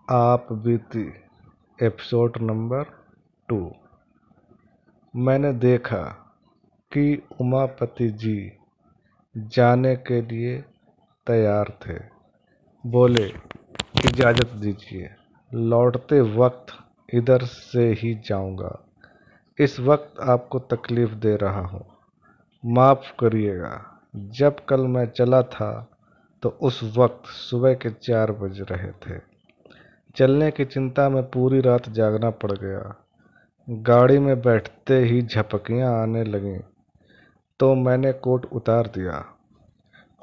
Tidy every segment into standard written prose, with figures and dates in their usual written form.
आप बीती episode number 2। मैंने देखा कि उमापति जी जाने के लिए तैयार थे। बोले, इजाज़त दीजिए, लौटते वक्त इधर से ही जाऊंगा। इस वक्त आपको तकलीफ दे रहा हूँ, माफ़ करिएगा। जब कल मैं चला था तो उस वक्त सुबह के 4 बज रहे थे। चलने की चिंता में पूरी रात जागना पड़ गया। गाड़ी में बैठते ही झपकियां आने लगीं तो मैंने कोट उतार दिया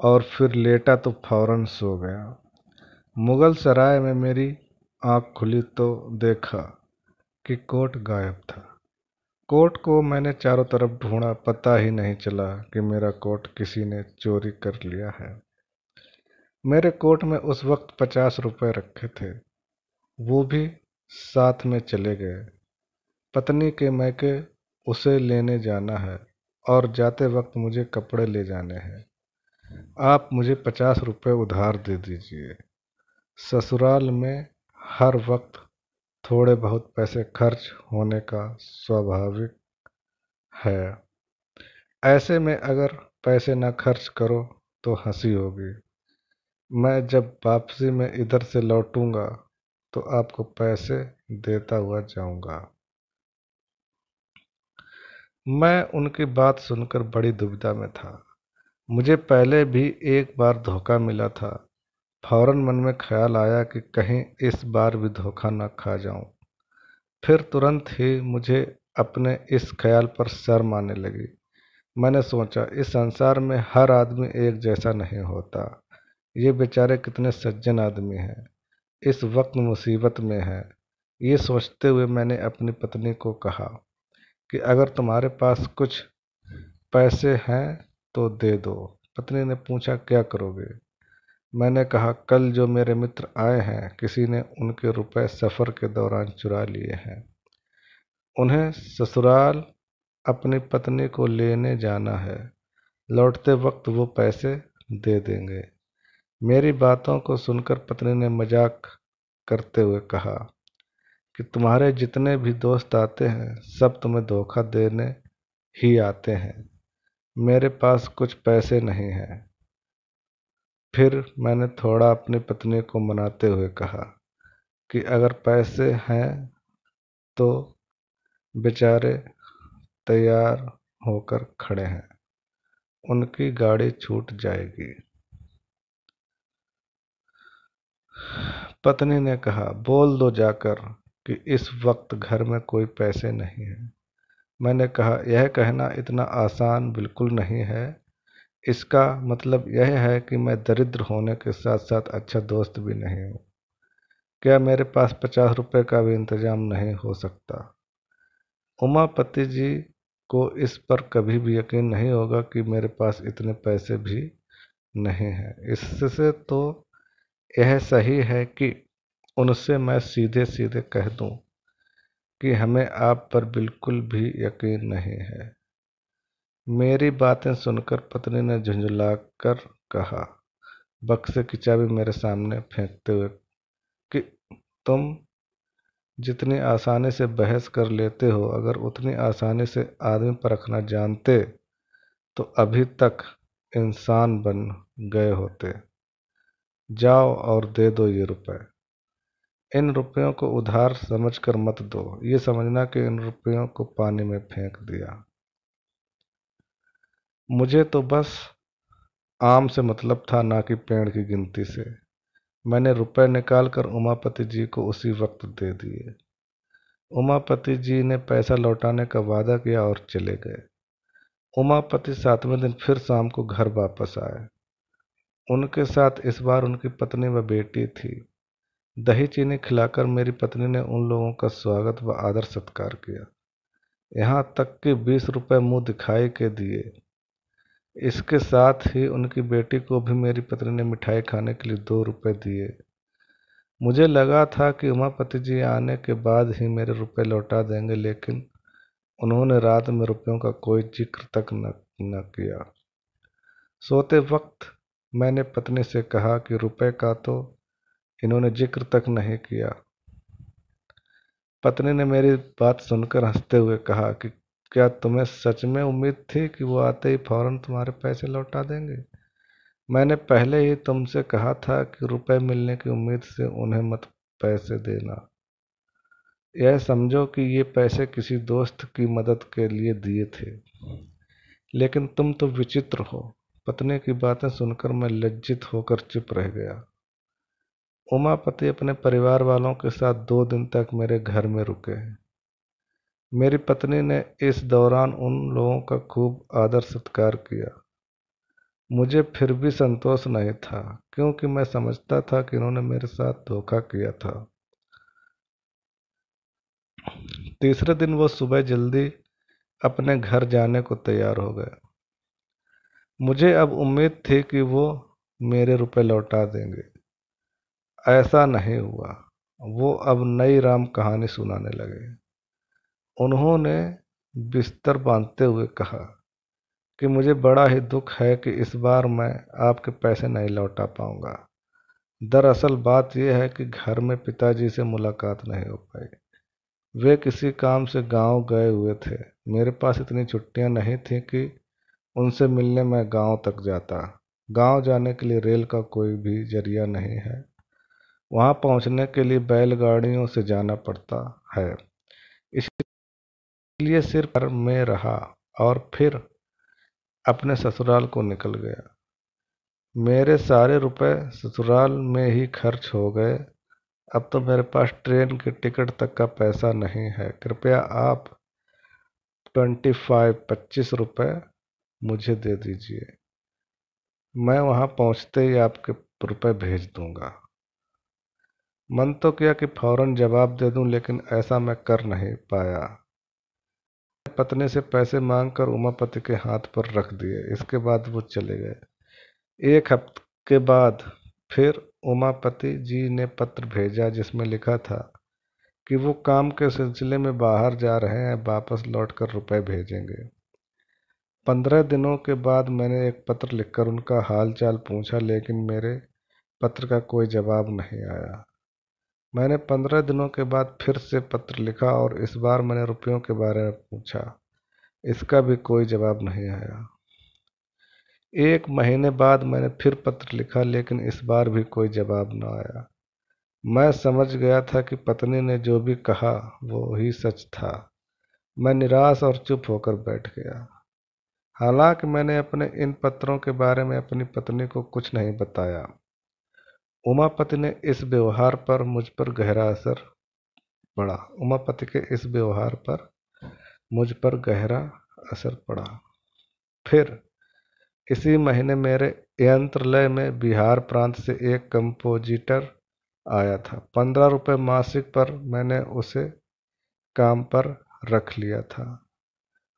और फिर लेटा तो फौरन सो गया। मुगल सराय में मेरी आंख खुली तो देखा कि कोट गायब था। कोट को मैंने चारों तरफ ढूंढा, पता ही नहीं चला कि मेरा कोट किसी ने चोरी कर लिया है। मेरे कोट में उस वक्त 50 रुपए रखे थे, वो भी साथ में चले गए। पत्नी के मैके उसे लेने जाना है और जाते वक्त मुझे कपड़े ले जाने हैं। आप मुझे 50 रुपए उधार दे दीजिए। ससुराल में हर वक्त थोड़े बहुत पैसे खर्च होने का स्वाभाविक है। ऐसे में अगर पैसे न खर्च करो तो हंसी होगी। मैं जब वापसी में इधर से लौटूंगा तो आपको पैसे देता हुआ जाऊंगा। मैं उनकी बात सुनकर बड़ी दुविधा में था। मुझे पहले भी एक बार धोखा मिला था। फौरन मन में ख्याल आया कि कहीं इस बार भी धोखा न खा जाऊं। फिर तुरंत ही मुझे अपने इस ख्याल पर शर्म आने लगी। मैंने सोचा, इस संसार में हर आदमी एक जैसा नहीं होता। ये बेचारे कितने सज्जन आदमी हैं, इस वक्त मुसीबत में हैं। ये सोचते हुए मैंने अपनी पत्नी को कहा कि अगर तुम्हारे पास कुछ पैसे हैं तो दे दो। पत्नी ने पूछा, क्या करोगे? मैंने कहा, कल जो मेरे मित्र आए हैं, किसी ने उनके रुपए सफ़र के दौरान चुरा लिए हैं। उन्हें ससुराल अपनी पत्नी को लेने जाना है। लौटते वक्त वो पैसे दे देंगे। मेरी बातों को सुनकर पत्नी ने मजाक करते हुए कहा कि तुम्हारे जितने भी दोस्त आते हैं सब तुम्हें धोखा देने ही आते हैं। मेरे पास कुछ पैसे नहीं हैं। फिर मैंने थोड़ा अपनी पत्नी को मनाते हुए कहा कि अगर पैसे हैं तो बेचारे तैयार होकर खड़े हैं, उनकी गाड़ी छूट जाएगी। पत्नी ने कहा, बोल दो जाकर कि इस वक्त घर में कोई पैसे नहीं हैं। मैंने कहा, यह कहना इतना आसान बिल्कुल नहीं है। इसका मतलब यह है कि मैं दरिद्र होने के साथ साथ अच्छा दोस्त भी नहीं हूँ। क्या मेरे पास 50 रुपए का भी इंतजाम नहीं हो सकता? उमापति जी को इस पर कभी भी यकीन नहीं होगा कि मेरे पास इतने पैसे भी नहीं हैं। इससे तो यह सही है कि उनसे मैं सीधे सीधे कह दूं कि हमें आप पर बिल्कुल भी यकीन नहीं है। मेरी बातें सुनकर पत्नी ने झुंझलाकर कहा, बक्से की चाबी मेरे सामने फेंकते हुए, कि तुम जितनी आसानी से बहस कर लेते हो, अगर उतनी आसानी से आदमी परखना जानते तो अभी तक इंसान बन गए होते। जाओ और दे दो ये रुपए। इन रुपयों को उधार समझकर मत दो, ये समझना कि इन रुपयों को पानी में फेंक दिया। मुझे तो बस आम से मतलब था, ना कि पेड़ की गिनती से। मैंने रुपए निकालकर उमापति जी को उसी वक्त दे दिए। उमापति जी ने पैसा लौटाने का वादा किया और चले गए। उमापति 7वें दिन फिर शाम को घर वापस आए। उनके साथ इस बार उनकी पत्नी व बेटी थी। दही चीनी खिलाकर मेरी पत्नी ने उन लोगों का स्वागत व आदर सत्कार किया। यहाँ तक कि 20 रुपए मुंह दिखाई के दिए। इसके साथ ही उनकी बेटी को भी मेरी पत्नी ने मिठाई खाने के लिए 2 रुपए दिए। मुझे लगा था कि उमापति जी आने के बाद ही मेरे रुपए लौटा देंगे, लेकिन उन्होंने रात में रुपयों का कोई जिक्र तक न किया। सोते वक्त मैंने पत्नी से कहा कि रुपए का तो इन्होंने जिक्र तक नहीं किया। पत्नी ने मेरी बात सुनकर हंसते हुए कहा कि क्या तुम्हें सच में उम्मीद थी कि वो आते ही फौरन तुम्हारे पैसे लौटा देंगे? मैंने पहले ही तुमसे कहा था कि रुपए मिलने की उम्मीद से उन्हें मत पैसे देना। यह समझो कि ये पैसे किसी दोस्त की मदद के लिए दिए थे। लेकिन तुम तो विचित्र हो। पत्नी की बातें सुनकर मैं लज्जित होकर चुप रह गया। उमापति अपने परिवार वालों के साथ 2 दिन तक मेरे घर में रुके। मेरी पत्नी ने इस दौरान उन लोगों का खूब आदर सत्कार किया। मुझे फिर भी संतोष नहीं था, क्योंकि मैं समझता था कि इन्होंने मेरे साथ धोखा किया था। तीसरे दिन वो सुबह जल्दी अपने घर जाने को तैयार हो गए। मुझे अब उम्मीद थी कि वो मेरे रुपए लौटा देंगे। ऐसा नहीं हुआ। वो अब नई राम कहानी सुनाने लगे। उन्होंने बिस्तर बांधते हुए कहा कि मुझे बड़ा ही दुख है कि इस बार मैं आपके पैसे नहीं लौटा पाऊंगा। दरअसल बात यह है कि घर में पिताजी से मुलाकात नहीं हो पाई। वे किसी काम से गांव गए हुए थे। मेरे पास इतनी छुट्टियां नहीं थी कि उनसे मिलने मैं गांव तक जाता। गांव जाने के लिए रेल का कोई भी जरिया नहीं है। वहां पहुंचने के लिए बैलगाड़ियों से जाना पड़ता है। इसलिए सिर्फ घर में रहा और फिर अपने ससुराल को निकल गया। मेरे सारे रुपए ससुराल में ही खर्च हो गए। अब तो मेरे पास ट्रेन के टिकट तक का पैसा नहीं है। कृपया आप 25 रुपये मुझे दे दीजिए। मैं वहां पहुंचते ही आपके रुपए भेज दूंगा। मन तो किया कि फौरन जवाब दे दूं, लेकिन ऐसा मैं कर नहीं पाया। पत्नी से पैसे मांगकर उमापति के हाथ पर रख दिए। इसके बाद वो चले गए। 1 हफ्ते के बाद फिर उमापति जी ने पत्र भेजा, जिसमें लिखा था कि वो काम के सिलसिले में बाहर जा रहे हैं, वापस लौटकर रुपए भेजेंगे। 15 दिनों के बाद मैंने एक पत्र लिखकर उनका हाल चाल पूछा, लेकिन मेरे पत्र का कोई जवाब नहीं आया। मैंने 15 दिनों के बाद फिर से पत्र लिखा और इस बार मैंने रुपयों के बारे में पूछा। इसका भी कोई जवाब नहीं आया। 1 महीने बाद मैंने फिर पत्र लिखा, लेकिन इस बार भी कोई जवाब न आया। मैं समझ गया था कि पत्नी ने जो भी कहा वो ही सच था। मैं निराश और चुप होकर बैठ गया। हालांकि मैंने अपने इन पत्रों के बारे में अपनी पत्नी को कुछ नहीं बताया। उमापति ने इस व्यवहार पर मुझ पर गहरा असर पड़ा। उमापति के इस व्यवहार पर मुझ पर गहरा असर पड़ा। फिर इसी महीने मेरे यंत्रालय में बिहार प्रांत से एक कंपोजिटर आया था। 15 रुपये मासिक पर मैंने उसे काम पर रख लिया था।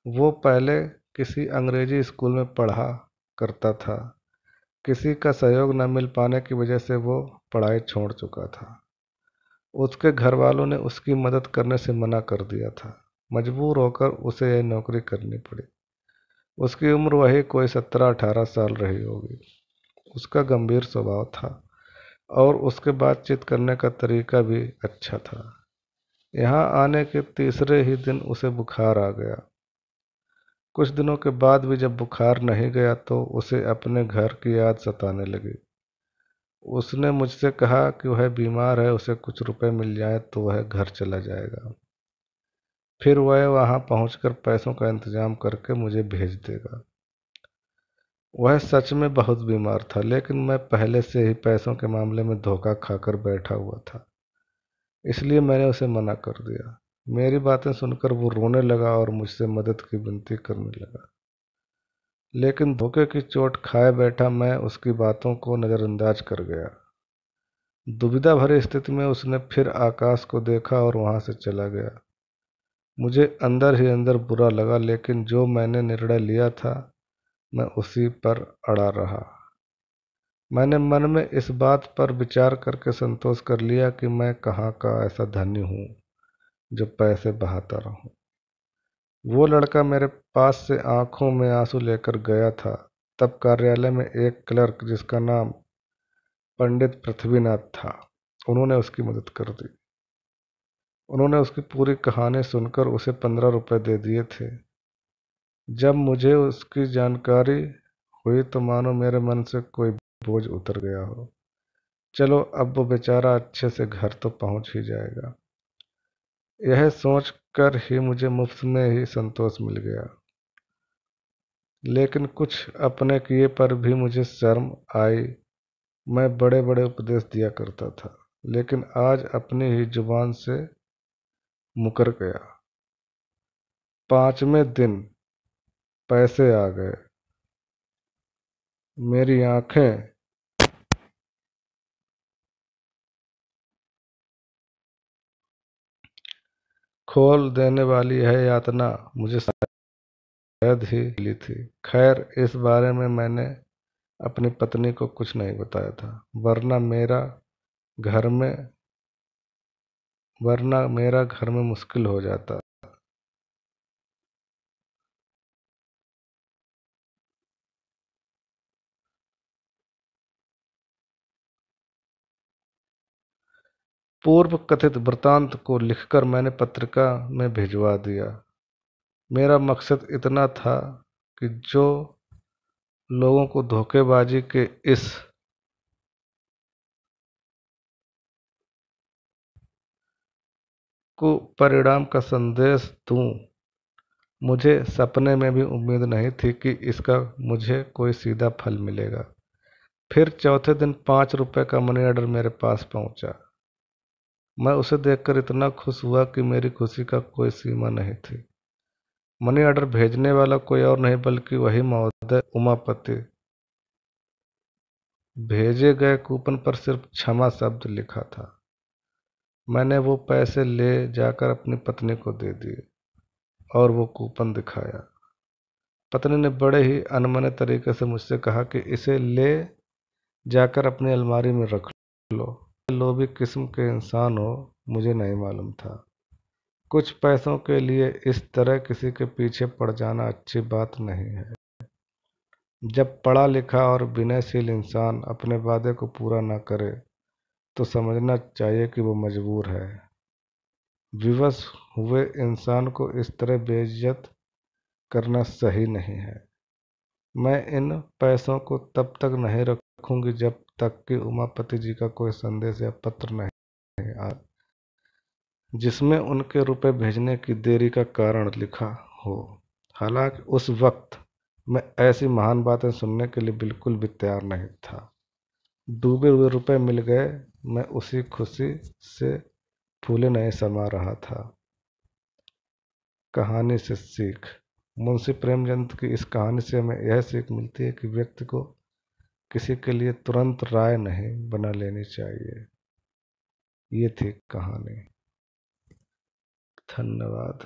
वो पहले किसी अंग्रेजी स्कूल में पढ़ा करता था। किसी का सहयोग न मिल पाने की वजह से वो पढ़ाई छोड़ चुका था। उसके घर वालों ने उसकी मदद करने से मना कर दिया था। मजबूर होकर उसे यह नौकरी करनी पड़ी। उसकी उम्र वही कोई 17-18 साल रही होगी। उसका गंभीर स्वभाव था और उसके बातचीत करने का तरीका भी अच्छा था। यहाँ आने के तीसरे ही दिन उसे बुखार आ गया। कुछ दिनों के बाद भी जब बुखार नहीं गया तो उसे अपने घर की याद सताने लगी। उसने मुझसे कहा कि वह बीमार है, उसे कुछ रुपए मिल जाए तो वह घर चला जाएगा। फिर वह वहां पहुंचकर पैसों का इंतजाम करके मुझे भेज देगा। वह सच में बहुत बीमार था, लेकिन मैं पहले से ही पैसों के मामले में धोखा खाकर बैठा हुआ था। इसलिए मैंने उसे मना कर दिया। मेरी बातें सुनकर वो रोने लगा और मुझसे मदद की विनती करने लगा। लेकिन धोखे की चोट खाए बैठा मैं उसकी बातों को नज़रअंदाज कर गया। दुविधा भरी स्थिति में उसने फिर आकाश को देखा और वहां से चला गया। मुझे अंदर ही अंदर बुरा लगा, लेकिन जो मैंने निर्णय लिया था मैं उसी पर अड़ा रहा। मैंने मन में इस बात पर विचार करके संतोष कर लिया कि मैं कहाँ का ऐसा धनी हूँ जो पैसे बहाता रहूं। वो लड़का मेरे पास से आंखों में आंसू लेकर गया था। तब कार्यालय में एक क्लर्क, जिसका नाम पंडित पृथ्वीनाथ था, उन्होंने उसकी मदद कर दी। उन्होंने उसकी पूरी कहानी सुनकर उसे 15 रुपए दे दिए थे। जब मुझे उसकी जानकारी हुई तो मानो मेरे मन से कोई बोझ उतर गया हो। चलो अब वो बेचारा अच्छे से घर तो पहुंच ही जाएगा, यह सोच कर ही मुझे मुफ्त में ही संतोष मिल गया। लेकिन कुछ अपने किए पर भी मुझे शर्म आई। मैं बड़े बड़े उपदेश दिया करता था, लेकिन आज अपनी ही जुबान से मुकर गया। 5वें दिन पैसे आ गए। मेरी आंखें खोल देने वाली यह यातना मुझे शायद ही मिली थी। खैर, इस बारे में मैंने अपनी पत्नी को कुछ नहीं बताया था, घर में वरना मेरा घर में मुश्किल हो जाता। पूर्व कथित वृत्तांत को लिखकर मैंने पत्रिका में भिजवा दिया। मेरा मकसद इतना था कि जो लोगों को धोखेबाजी के इस कुपरिणाम का संदेश दूं। मुझे सपने में भी उम्मीद नहीं थी कि इसका मुझे कोई सीधा फल मिलेगा। फिर चौथे दिन 5 रुपए का मनी ऑर्डर मेरे पास पहुंचा। मैं उसे देखकर इतना खुश हुआ कि मेरी खुशी का कोई सीमा नहीं थी। मनी ऑर्डर भेजने वाला कोई और नहीं बल्कि वही महोदय उमापति। भेजे गए कूपन पर सिर्फ क्षमा शब्द लिखा था। मैंने वो पैसे ले जाकर अपनी पत्नी को दे दिए और वो कूपन दिखाया। पत्नी ने बड़े ही अनमने तरीके से मुझसे कहा कि इसे ले जाकर अपनी अलमारी में रख लो। लोभी किस्म के इंसान हो, मुझे नहीं मालूम था। कुछ पैसों के लिए इस तरह किसी के पीछे पड़ जाना अच्छी बात नहीं है। जब पढ़ा लिखा और विनयशील इंसान अपने वादे को पूरा न करे तो समझना चाहिए कि वो मजबूर है। विवश हुए इंसान को इस तरह बेइज्जत करना सही नहीं है। मैं इन पैसों को तब तक नहीं रखूंगी जब तक कि उमापति जी का कोई संदेश या पत्र नहीं आ जिसमें उनके रुपए भेजने की देरी का कारण लिखा हो। हालांकि उस वक्त मैं ऐसी महान बातें सुनने के लिए बिल्कुल भी तैयार नहीं था। डूबे हुए रुपए मिल गए, मैं उसी खुशी से फूले नहीं समा रहा था। कहानी से सीख। मुंशी प्रेमचंद की इस कहानी से हमें यह सीख मिलती है कि व्यक्ति को किसी के लिए तुरंत राय नहीं बना लेनी चाहिए। ये थी कहानी। धन्यवाद।